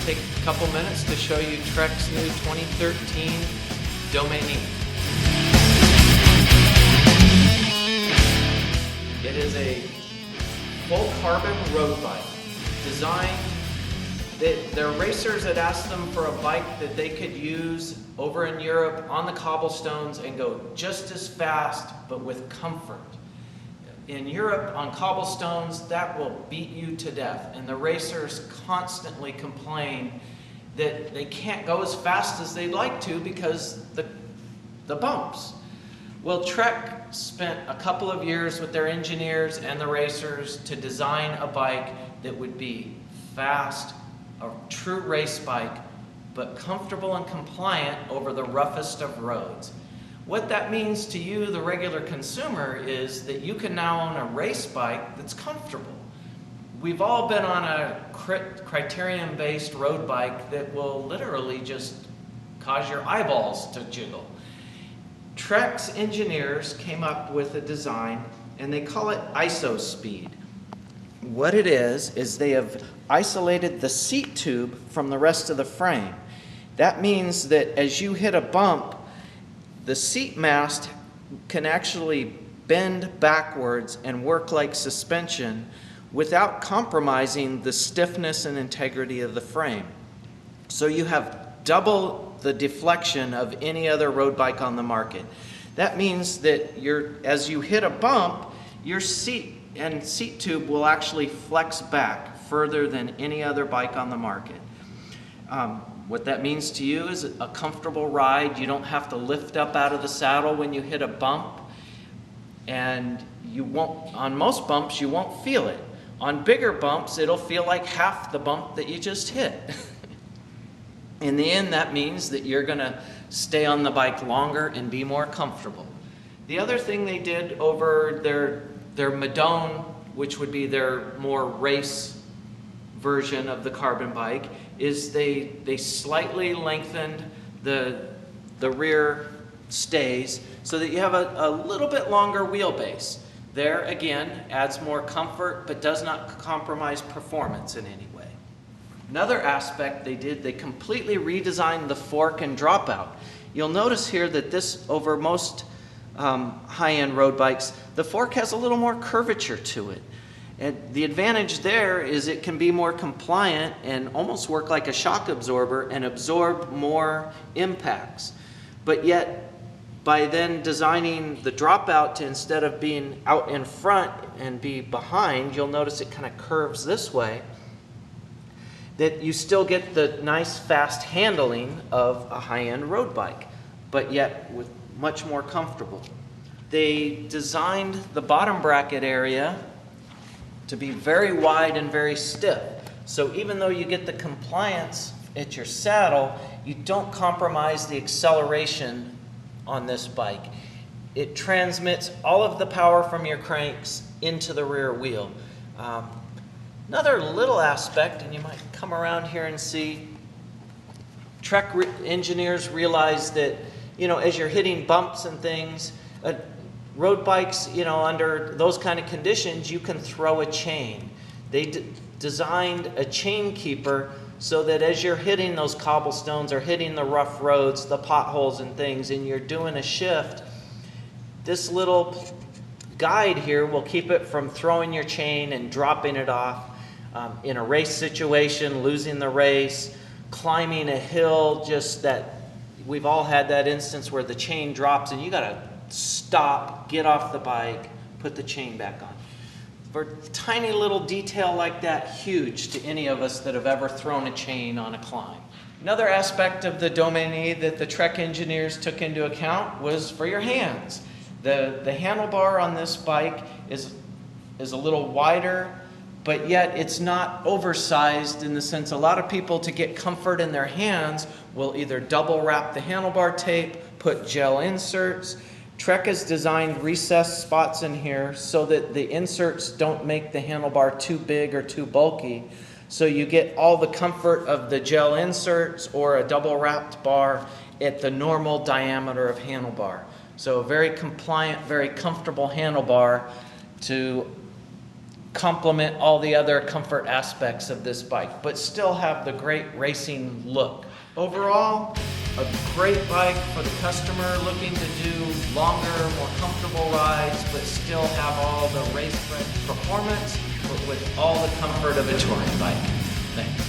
take a couple minutes to show you Trek's new 2013 Domane. It is a full carbon road bike designed. Their racers had asked them for a bike that they could use over in Europe on the cobblestones and go just as fast, but with comfort. In Europe, on cobblestones, that will beat you to death. And the racers constantly complain that they can't go as fast as they'd like to because the bumps. Well, Trek spent a couple of years with their engineers and the racers to design a bike that would be fast, a true race bike, but comfortable and compliant over the roughest of roads. What that means to you, the regular consumer, is that you can now own a race bike that's comfortable. We've all been on a criterion-based road bike that will literally just cause your eyeballs to jiggle. Trek's engineers came up with a design, and they call it Isospeed. What it is they have isolated the seat tube from the rest of the frame. That means that as you hit a bump, the seat mast can actually bend backwards and work like suspension without compromising the stiffness and integrity of the frame. So you have double the deflection of any other road bike on the market. That means that as you hit a bump, your seat and seat tube will actually flex back further than any other bike on the market. What that means to you is a comfortable ride. You don't have to lift up out of the saddle when you hit a bump. And on most bumps, you won't feel it. On bigger bumps, it'll feel like half the bump that you just hit. In the end, that means that you're gonna stay on the bike longer and be more comfortable. The other thing they did over their Madone, which would be their more race version of the carbon bike, is they slightly lengthened the rear stays so that you have a little bit longer wheelbase. There, again, adds more comfort but does not compromise performance in any way. Another aspect they completely redesigned the fork and dropout. You'll notice here that over most high-end road bikes, the fork has a little more curvature to it. And the advantage there is it can be more compliant and almost work like a shock absorber and absorb more impacts. But yet, by then designing the dropout to, instead of being out in front and be behind, you'll notice it kind of curves this way, that you still get the nice fast handling of a high-end road bike, but yet with much more comfortable. They designed the bottom bracket area to be very wide and very stiff. So even though you get the compliance at your saddle, you don't compromise the acceleration on this bike. It transmits all of the power from your cranks into the rear wheel. Another little aspect, and you might come around here and see, Trek engineers realize that, as you're hitting bumps and things, road bikes, under those kind of conditions, you can throw a chain. They designed a chain keeper so that as you're hitting those cobblestones or hitting the rough roads, the potholes and things, and you're doing a shift, this little guide here will keep it from throwing your chain and dropping it off. In a race situation, losing the race, climbing a hill, just that we've all had that instance where the chain drops and you gotta stop, get off the bike, put the chain back on. For a tiny little detail like that, huge to any of us that have ever thrown a chain on a climb. Another aspect of the Domane that the Trek engineers took into account was for your hands. The handlebar on this bike is a little wider, but yet it's not oversized in the sense a lot of people, to get comfort in their hands, will either double wrap the handlebar tape, put gel inserts. Trek has designed recessed spots in here so that the inserts don't make the handlebar too big or too bulky. So you get all the comfort of the gel inserts or a double wrapped bar at the normal diameter of handlebar. So a very compliant, very comfortable handlebar to complement all the other comfort aspects of this bike, but still have the great racing look. Overall, a great bike for the customer looking to do longer, more comfortable rides, but still have all the race-ready performance, but with all the comfort of a touring bike. Thanks.